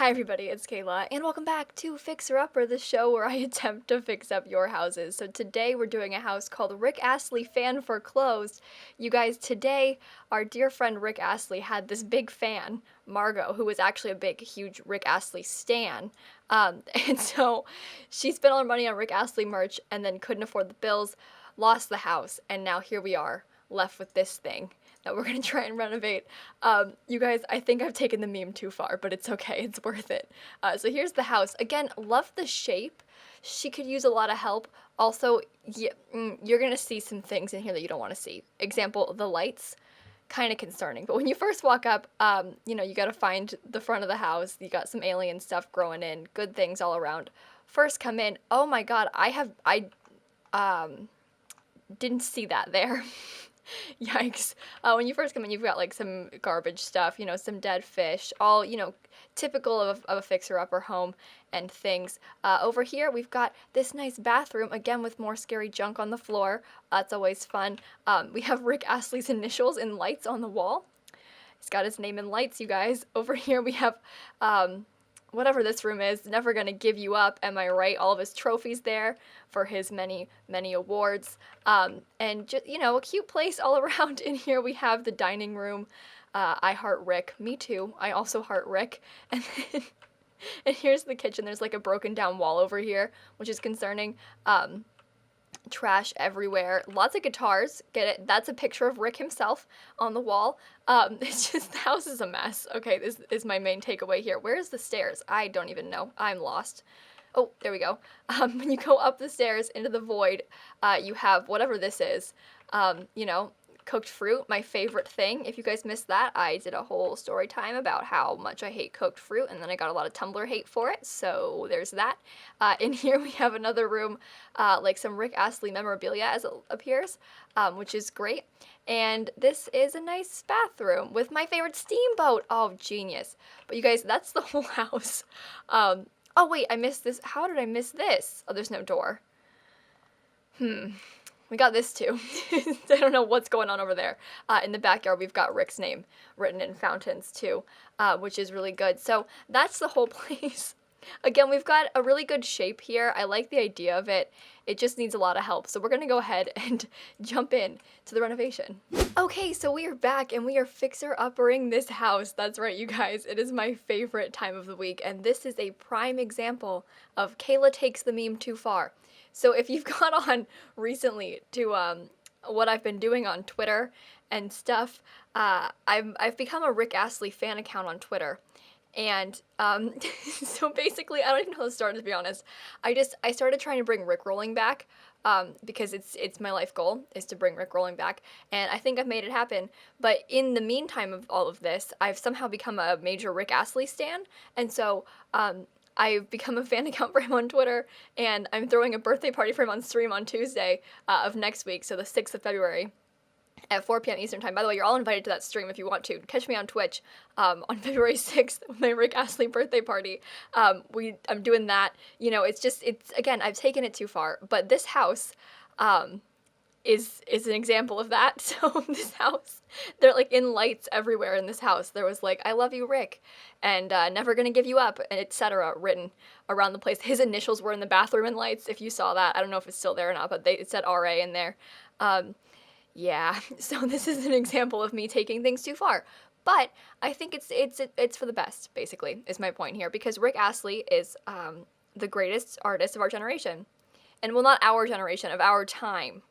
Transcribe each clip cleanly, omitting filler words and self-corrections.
Hi everybody, it's Kayla, and welcome back to Fixer Upper, the show where I attempt to fix up your houses. So today we're doing a house called Rick Astley Fan Foreclosed. You guys, today our dear friend Rick Astley had this big fan, Margot, who was actually a big, huge Rick Astley stan. And so she spent all her money on Rick Astley merch and then couldn't afford the bills, lost the house, and now here we are, left with this thing that we're gonna try and renovate. You guys, I think I've taken the meme too far, but it's okay, it's worth it. So here's the house. Again, love the shape. She could use a lot of help. Also, you're gonna see some things in here that you don't wanna see. Example, the lights, kind of concerning. But when you first walk up, you gotta find the front of the house. You got some alien stuff growing in, good things all around. First come in, oh my god, I didn't see that there. Yikes. When you first come in, you've got like some garbage stuff, some dead fish, all, typical of a fixer-upper home and things. Over here, we've got this nice bathroom, again with more scary junk on the floor. That's always fun. We have Rick Astley's initials in lights on the wall. He's got his name in lights, you guys. Over here, we have whatever this room is, never gonna give you up, am I right? All of his trophies there for his many, many awards. And just, a cute place all around. In here we have the dining room. I heart Rick. Me too. I also heart Rick. And then, and here's the kitchen. There's like a broken down wall over here, which is concerning. Trash everywhere, lots of guitars, get it? That's a picture of Rick himself on the wall. It's just, the house is a mess. Okay, this is my main takeaway here. Where's the stairs? I don't even know. I'm lost. Oh, there we go. When you go up the stairs into the void, you have whatever this is, cooked fruit, my favorite thing. If you guys missed that, I did a whole story time about how much I hate cooked fruit, and then I got a lot of Tumblr hate for it, so there's that. In here we have another room, like some Rick Astley memorabilia as it appears, which is great. And this is a nice bathroom with my favorite steamboat. Oh, genius. But you guys, that's the whole house. Oh wait, I missed this. How did I miss this? Oh, there's no door. We got this too. I don't know what's going on over there. In the backyard, we've got Rick's name written in fountains too, which is really good. So that's the whole place. Again, we've got a really good shape here. I like the idea of it. It just needs a lot of help. So we're gonna go ahead and jump in to the renovation. Okay, so we are back and we are fixer-uppering this house. That's right, you guys. It is my favorite time of the week, and this is a prime example of Kayla takes the meme too far. So if you've gone on recently to what I've been doing on Twitter and stuff, I've become a Rick Astley fan account on Twitter. And so basically, I don't even know how to start, to be honest. I started trying to bring Rickrolling back, because it's my life goal is to bring Rickrolling back, and I think I've made it happen. But in the meantime of all of this, I've somehow become a major Rick Astley stan, and so I've become a fan account for him on Twitter, and I'm throwing a birthday party for him on stream on Tuesday of next week, so the 6th of February. At 4 p.m. Eastern Time. By the way, you're all invited to that stream if you want to. Catch me on Twitch on February 6th with my Rick Astley birthday party. I'm doing that. It's again, I've taken it too far. But this house is an example of that. So this house, they're like in lights everywhere in this house. There was like, I love you, Rick, and never gonna give you up, and etc. written around the place. His initials were in the bathroom in lights, if you saw that. I don't know if it's still there or not, but it said RA in there. Yeah, so this is an example of me taking things too far. But I think it's for the best, basically, is my point here, because Rick Astley is the greatest artist of our generation. And well, not our generation, of our time.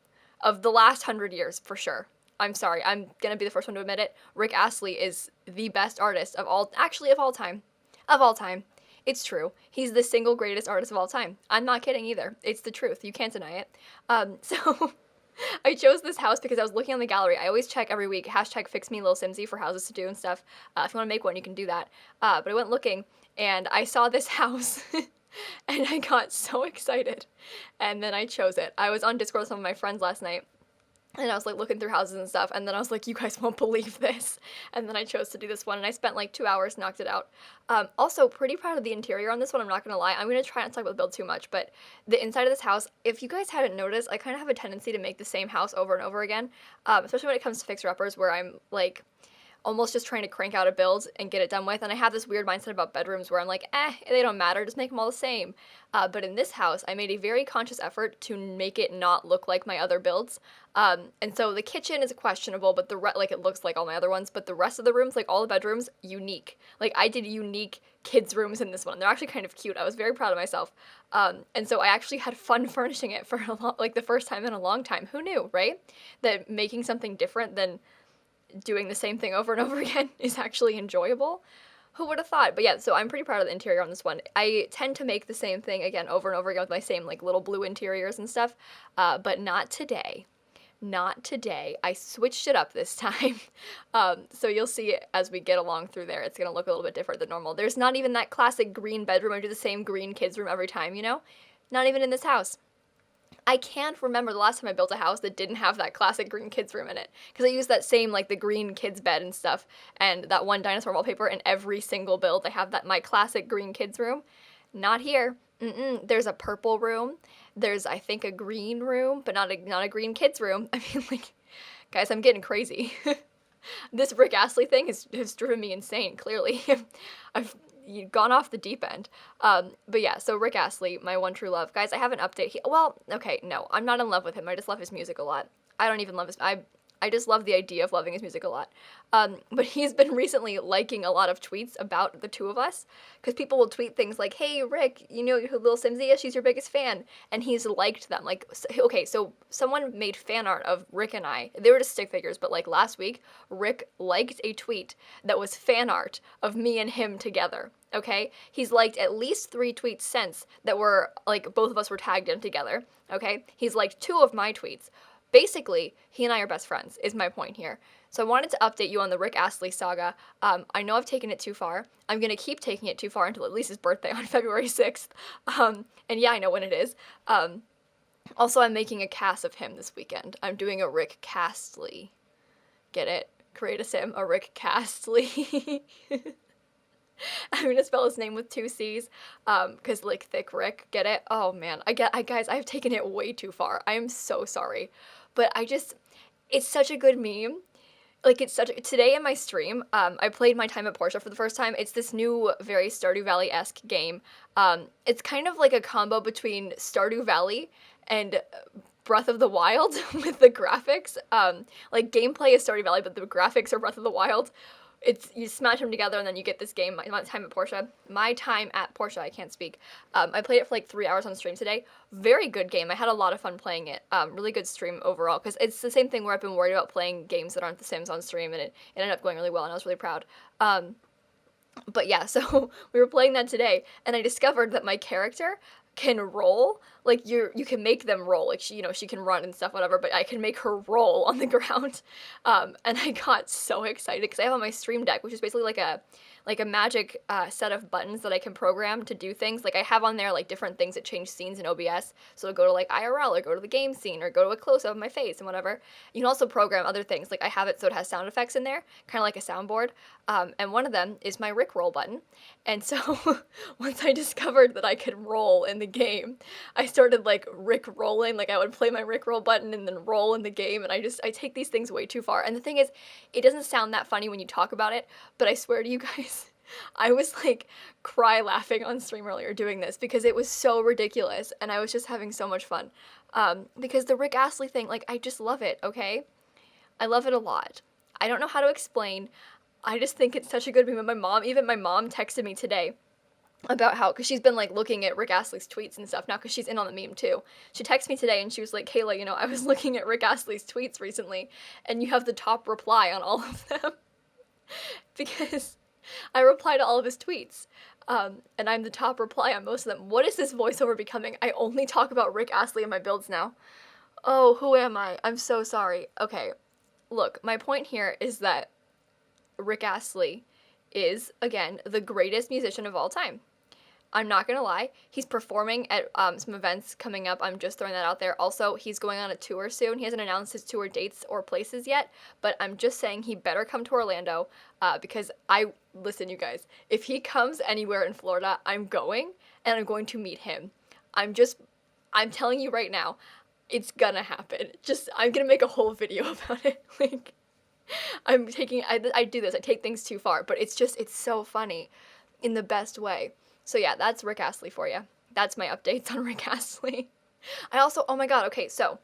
Of the last 100 years, for sure. I'm sorry, I'm gonna be the first one to admit it. Rick Astley is the best artist of all time. Of all time. It's true. He's the single greatest artist of all time. I'm not kidding either. It's the truth. You can't deny it. So I chose this house because I was looking on the gallery. I always check every week, hashtag fix me lilsimsie for houses to do and stuff. If you want to make one, you can do that. But I went looking, and I saw this house, and I got so excited. And then I chose it. I was on Discord with some of my friends last night, and I was like looking through houses and stuff, and then I was like, you guys won't believe this. And then I chose to do this one, and I spent like 2 hours, knocked it out. Also, pretty proud of the interior on this one, I'm not gonna lie. I'm gonna try not to talk about the build too much, but the inside of this house, if you guys hadn't noticed, I kind of have a tendency to make the same house over and over again, especially when it comes to fixer-uppers, where I'm like, almost just trying to crank out a build and get it done with. And I have this weird mindset about bedrooms where I'm like, they don't matter, just make them all the same. But in this house, I made a very conscious effort to make it not look like my other builds. And so the kitchen is questionable, but like it looks like all my other ones, but the rest of the rooms, like all the bedrooms, unique. Like I did unique kids' rooms in this one. They're actually kind of cute. I was very proud of myself. And so I actually had fun furnishing it for like the first time in a long time. Who knew, right? That making something different than doing the same thing over and over again is actually enjoyable. Who would have thought? But yeah, so I'm pretty proud of the interior on this one. I tend to make the same thing again over and over again with my same like little blue interiors and stuff, but not today. Not today. I switched it up this time. So you'll see as we get along through there, it's gonna look a little bit different than normal. There's not even that classic green bedroom. I do the same green kids room every time, you know? Not even in this house. I can't remember the last time I built a house that didn't have that classic green kids room in it. Because I used that same, like, the green kids bed and stuff, and that one dinosaur wallpaper in every single build. I have that, my classic green kids room. Not here. There's a purple room. There's, I think, a green room, but not a green kids room. I mean, like, guys, I'm getting crazy. This Rick Astley thing has driven me insane, clearly. I've gone off the deep end. But yeah, so Rick Astley, my one true love. Guys, I have an update. Well, okay, no, I'm not in love with him. I just love his music a lot. I don't even love his... I just love the idea of loving his music a lot. But he's been recently liking a lot of tweets about the two of us, because people will tweet things like, hey, Rick, you know who lilsimsie is? She's your biggest fan. And he's liked them. Like, okay, so someone made fan art of Rick and I. They were just stick figures, but like last week, Rick liked a tweet that was fan art of me and him together. Okay? He's liked at least 3 tweets since that were, like, both of us were tagged in together. Okay? He's liked 2 of my tweets. Basically, he and I are best friends, is my point here. So I wanted to update you on the Rick Astley saga. I know I've taken it too far. I'm going to keep taking it too far until at least his birthday on February 6th. And yeah, I know when it is. Also, I'm making a cast of him this weekend. I'm doing a Rick Castley. Get it? Create a sim, a Rick Castley. I'm gonna spell his name with 2 C's, cause like thick Rick, get it? Oh man, guys, I've taken it way too far. I am so sorry, but it's such a good meme. Like today in my stream, I played My Time at Portia for the first time. It's this new, very Stardew Valley-esque game. It's kind of like a combo between Stardew Valley and Breath of the Wild with the graphics. Like gameplay is Stardew Valley, but the graphics are Breath of the Wild. You smash them together and then you get this game, My Time at Portia. My Time at Portia, I can't speak. I played it for like 3 hours on stream today. Very good game. I had a lot of fun playing it. Really good stream overall, because it's the same thing where I've been worried about playing games that aren't The Sims on stream, and it ended up going really well, and I was really proud. But yeah, so we were playing that today, and I discovered that my character can roll. Like, you can make them roll. Like, she can run and stuff, whatever, but I can make her roll on the ground. And I got so excited, because I have on my stream deck, which is basically like a magic set of buttons that I can program to do things. Like, I have on there, like, different things that change scenes in OBS. So it'll go to, like, IRL, or go to the game scene, or go to a close-up of my face, and whatever. You can also program other things. Like, I have it so it has sound effects in there, kind of like a soundboard. And one of them is my Rickroll button. And so, once I discovered that I could roll in the game, I started, like, Rick-rolling. Like, I would play my Rickroll button and then roll in the game, and I take these things way too far. And the thing is, it doesn't sound that funny when you talk about it, but I swear to you guys, I was like cry laughing on stream earlier doing this, because it was so ridiculous, and I was just having so much fun. Because the Rick Astley thing, like, I just love it, okay? I love it a lot. I don't know how to explain. I just think it's such a good meme. Even my mom texted me today about how, because she's been like looking at Rick Astley's tweets and stuff now, because she's in on the meme too. She texted me today and she was like, Kayla, I was looking at Rick Astley's tweets recently, and you have the top reply on all of them. Because I reply to all of his tweets, and I'm the top reply on most of them. What is this voiceover becoming? I only talk about Rick Astley in my builds now. Oh, who am I? I'm so sorry. Okay, look, my point here is that Rick Astley is, again, the greatest musician of all time. I'm not gonna lie, he's performing at some events coming up. I'm just throwing that out there. Also, he's going on a tour soon. He hasn't announced his tour dates or places yet, but I'm just saying he better come to Orlando, because listen, you guys, if he comes anywhere in Florida, I'm going, and I'm going to meet him. I'm telling you right now, it's gonna happen. I'm gonna make a whole video about it. Like, I do this, I take things too far, but it's so funny in the best way. So yeah, that's Rick Astley for you. That's my updates on Rick Astley. I also, oh my god, okay, so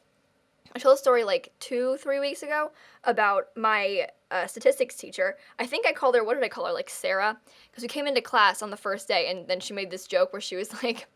I told a story like 2-3 weeks ago about my statistics teacher. I think I called her, what did I call her? Like Sarah? Because we came into class on the first day, and then she made this joke where she was like,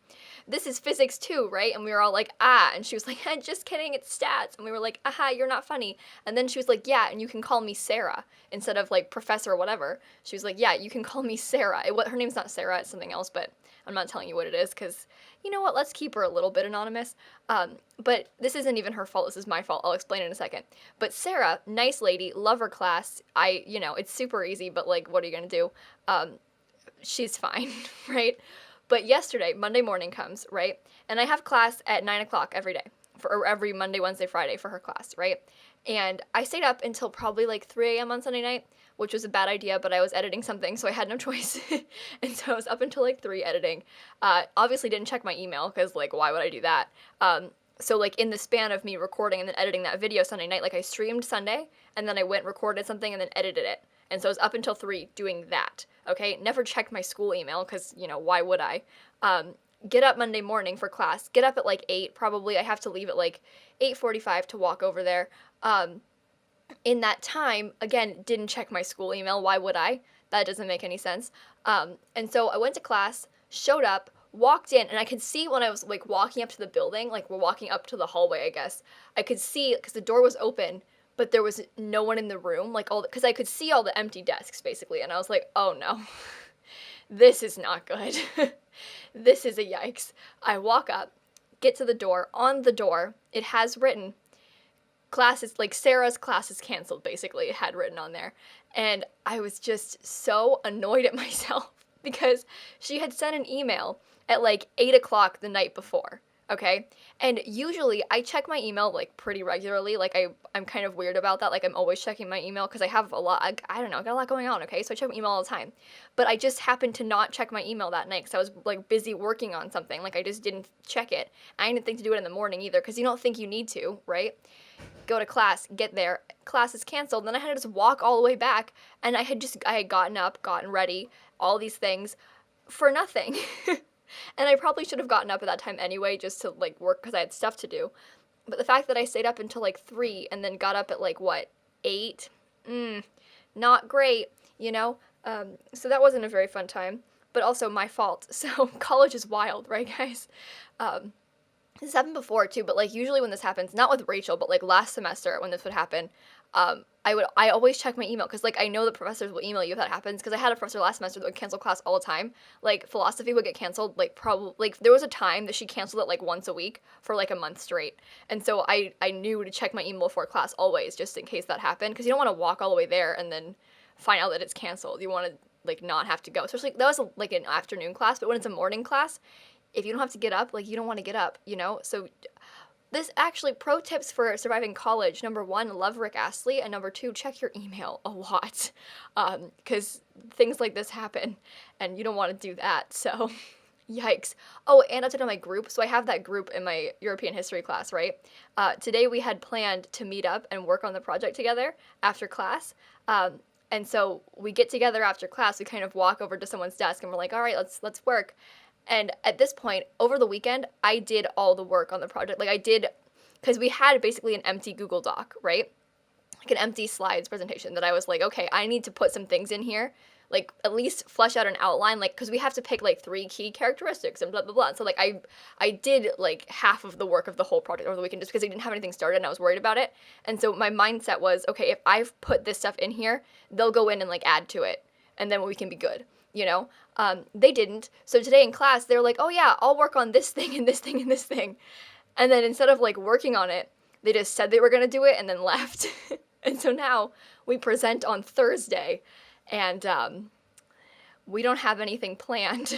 this is physics 2, right? And we were all like, ah. And she was like, just kidding, it's stats. And we were like, aha, you're not funny. And then she was like, yeah, and you can call me Sarah instead of like professor or whatever. She was like, yeah, you can call me Sarah. Her name's not Sarah, it's something else, but I'm not telling you what it is because, you know what, let's keep her a little bit anonymous. But this isn't even her fault, this is my fault. I'll explain in a second. But Sarah, nice lady, love her class. It's super easy, but like, what are you gonna do? She's fine, right? But yesterday, Monday morning comes, right? And I have class at 9 o'clock every day, or every Monday, Wednesday, Friday for her class, right? And I stayed up until probably like 3 a.m. on Sunday night, which was a bad idea, but I was editing something, so I had no choice. And so I was up until like 3 editing. Obviously didn't check my email, because like, why would I do that? So like in the span of me recording and then editing that video Sunday night, like I streamed Sunday, and then I went recorded something and then edited it. And so I was up until 3 doing that, okay? Never checked my school email, because, why would I? Get up Monday morning for class. Get up at like 8, probably. I have to leave at like 8:45 to walk over there. In that time, again, didn't check my school email. Why would I? That doesn't make any sense. And so I went to class, showed up, walked in, and I could see when I was like walking up to the building, like we're walking up to the hallway, I guess, I could see, because the door was open, but there was no one in the room, like because I could see all the empty desks basically, and I was like, oh no, this is not good. This is a yikes. I walk up, get to the door. On the door, it has written, classes, like Sarah's class is canceled, basically, it had written on there. And I was just so annoyed at myself because she had sent an email at like 8 o'clock the night before. Okay? And usually I check my email like pretty regularly. Like I'm kind of weird about that. Like I'm always checking my email because I have a lot, I don't know, I got a lot going on, okay? So I check my email all the time. But I just happened to not check my email that night because I was like busy working on something. Like I just didn't check it. I didn't think to do it in the morning either because you don't think you need to, right? Go to class, get there, class is canceled. Then I had to just walk all the way back, and I had gotten up, gotten ready, all these things for nothing. And I probably should have gotten up at that time anyway, just to like work because I had stuff to do. But the fact that I stayed up until like 3 and then got up at like what, 8? Not great, so that wasn't a very fun time, but also my fault. So college is wild, right, guys? This happened before too, but like usually when this happens, not with Rachel, but like last semester when this would happen, I always check my email because like I know the professors will email you if that happens, because I had a professor last semester that would cancel class all the time. Like philosophy would get canceled like probably, like there was a time that she canceled it like once a week for like a month straight. And so I knew to check my email before class always, just in case that happened, because you don't want to walk all the way there and then find out that it's canceled. You want to like not have to go, especially that was like an afternoon class, but when it's a morning class, if you don't have to get up, like you don't want to get up, so this actually, pro tips for surviving college. Number 1, love Rick Astley, and number 2, check your email a lot, because things like this happen, and you don't want to do that, so yikes. Oh, and update on my group. So I have that group in my European history class, right? Today we had planned to meet up and work on the project together after class, and so we get together after class, we kind of walk over to someone's desk, and we're like, all right, let's work. And at this point, over the weekend, I did all the work on the project. Like I did, because we had basically an empty Google Doc, right? Like an empty slides presentation that I was like, okay, I need to put some things in here, like at least flesh out an outline, like, because we have to pick like 3 key characteristics and blah, blah, blah. And so like I did like half of the work of the whole project over the weekend just because I didn't have anything started and I was worried about it. And so my mindset was, okay, if I've put this stuff in here, they'll go in and like add to it, and then we can be good. They didn't. So today in class, they're like, oh yeah, I'll work on this thing and this thing and this thing. And then instead of like working on it, they just said they were going to do it and then left. And so now we present on Thursday, and we don't have anything planned.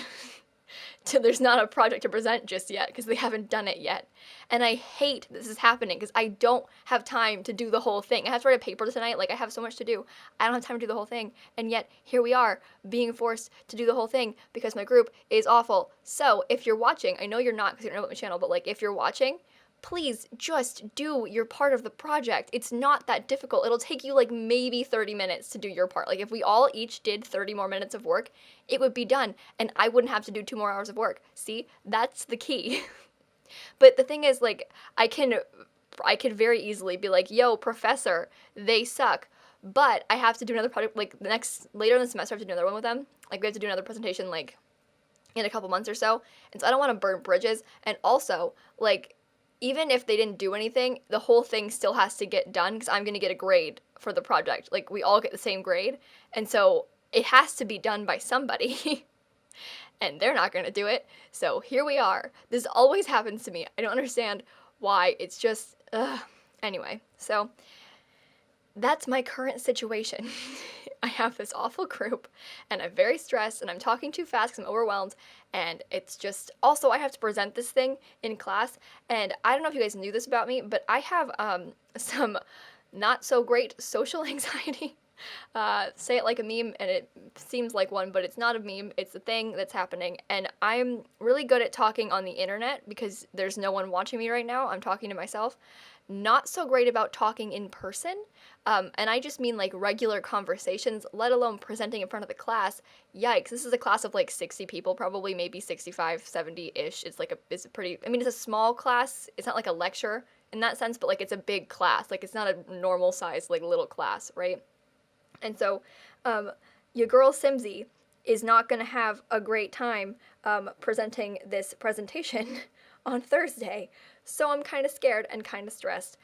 There's not a project to present just yet because they haven't done it yet. And I hate this is happening because I don't have time to do the whole thing. I have to write a paper tonight. Like I have so much to do. I don't have time to do the whole thing. And yet here we are being forced to do the whole thing because my group is awful. So if you're watching, I know you're not because you don't know about my channel, but like if you're watching, please just do your part of the project. It's not that difficult. It'll take you like maybe 30 minutes to do your part. Like if we all each did 30 more minutes of work, it would be done and I wouldn't have to do 2 more hours of work. See, that's the key. But the thing is, like, I could very easily be like, yo, professor, they suck. But I have to do another project, like, later in the semester, I have to do another one with them. Like, we have to do another presentation, like, in a couple months or so. And so I don't want to burn bridges. And also, like, even if they didn't do anything, the whole thing still has to get done because I'm going to get a grade for the project. Like, we all get the same grade. And so it has to be done by somebody. And they're not going to do it. So here we are. This always happens to me. I don't understand why. It's just, ugh. Anyway, so that's my current situation. I have this awful group, and I'm very stressed, and I'm talking too fast because I'm overwhelmed, and it's just, also I have to present this thing in class, and I don't know if you guys knew this about me, but I have some not so great social anxiety. Say it like a meme, and it seems like one, but it's not a meme, it's a thing that's happening, and I'm really good at talking on the internet because there's no one watching me right now, I'm talking to myself. Not so great about talking in person, and I just mean like regular conversations, let alone presenting in front of the class. Yikes, this is a class of like 60 people, probably maybe 65, 70-ish. It's a pretty, I mean, it's a small class, it's not like a lecture in that sense, but like it's a big class, like it's not a normal size, like little class, right? And so, your girl Simsie is not going to have a great time presenting this presentation on Thursday. So I'm kind of scared and kind of stressed.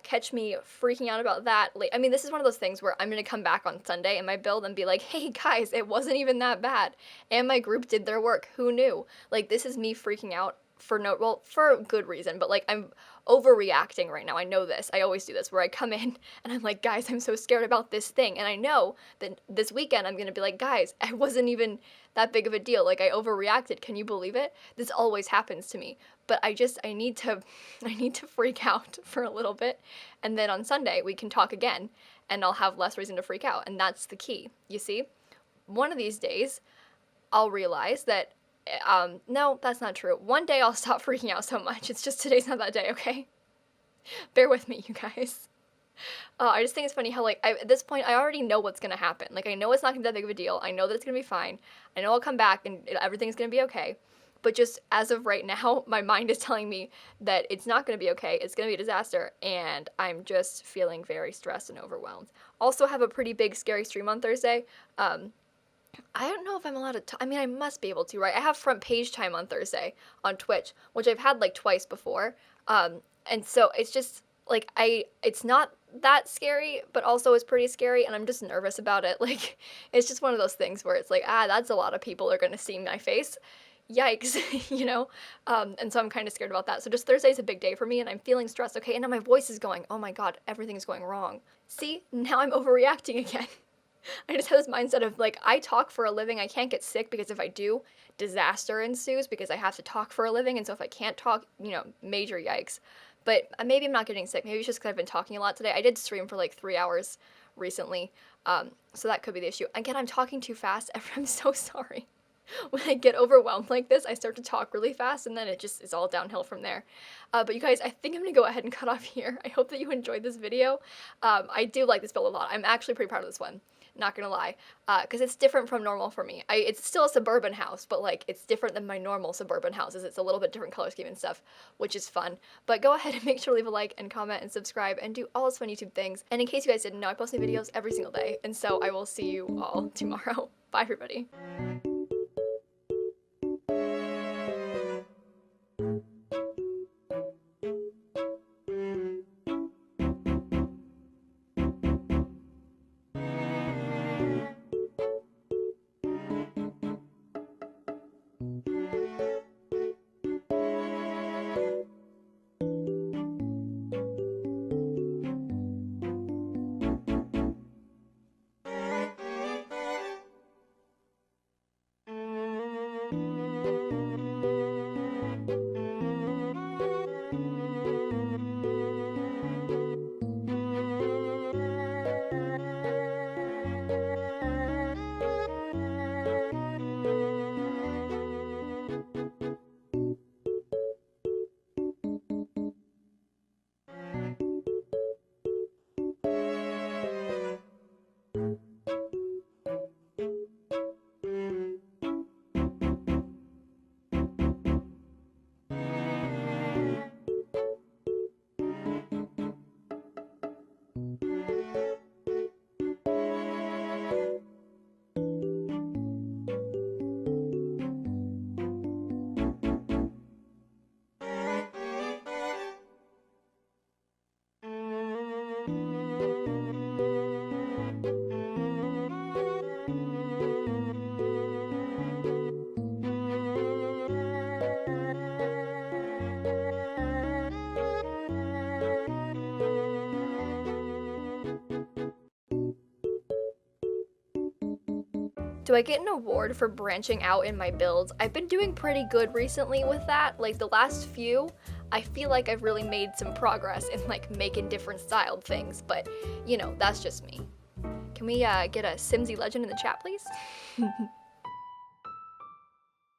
Catch me freaking out about that. I mean, this is one of those things where I'm going to come back on Sunday in my build and be like, hey guys, it wasn't even that bad. And my group did their work. Who knew? Like, this is me freaking out for for good reason, but like I'm overreacting right now. I know this. I always do this where I come in and I'm like, guys, I'm so scared about this thing. And I know that this weekend I'm going to be like, guys, I wasn't even that big of a deal. Like I overreacted. Can you believe it? This always happens to me. But I need to freak out for a little bit. And then on Sunday we can talk again and I'll have less reason to freak out. And that's the key. You see? One of these days I'll realize that no, that's not true. One day I'll stop freaking out so much. It's just today's not that day, okay? Bear with me, you guys. I just think it's funny how, like, at this point, I already know what's gonna happen. Like, I know it's not gonna be that big of a deal. I know that it's gonna be fine. I know I'll come back and everything's gonna be okay. But just as of right now, my mind is telling me that it's not gonna be okay. It's gonna be a disaster, and I'm just feeling very stressed and overwhelmed. Also have a pretty big, scary stream on Thursday. I don't know if I'm allowed to, I mean, I must be able to, right? I have front page time on Thursday on Twitch, which I've had like twice before. And so it's just like, it's not that scary, but also it's pretty scary and I'm just nervous about it. Like, it's just one of those things where it's like, that's a lot of people are going to see my face. Yikes, you know? And so I'm kind of scared about that. So just Thursday's a big day for me and I'm feeling stressed. Okay, and now my voice is going, oh my God, everything's going wrong. See, now I'm overreacting again. I just have this mindset of like, I talk for a living, I can't get sick because if I do, disaster ensues because I have to talk for a living, and so if I can't talk, you know, major yikes. But maybe I'm not getting sick, maybe it's just because I've been talking a lot today. I did stream for like 3 hours recently, so that could be the issue. Again, I'm talking too fast, I'm so sorry. When I get overwhelmed like this, I start to talk really fast and then it just is all downhill from there. But you guys, I think I'm gonna go ahead and cut off here. I hope that you enjoyed this video. I do like this build a lot. I'm actually pretty proud of this one. Not gonna lie, because it's different from normal for me. It's still a suburban house, but like it's different than my normal suburban houses. It's a little bit different color scheme and stuff, which is fun. But go ahead and make sure to leave a like and comment and subscribe and do all those fun YouTube things. And in case you guys didn't know, I post new videos every single day, and so I will see you all tomorrow. Bye, everybody. Do I get an award for branching out in my builds? I've been doing pretty good recently with that. Like the last few, I feel like I've really made some progress in like making different styled things, but you know, that's just me. Can we get a Simsie legend in the chat, please?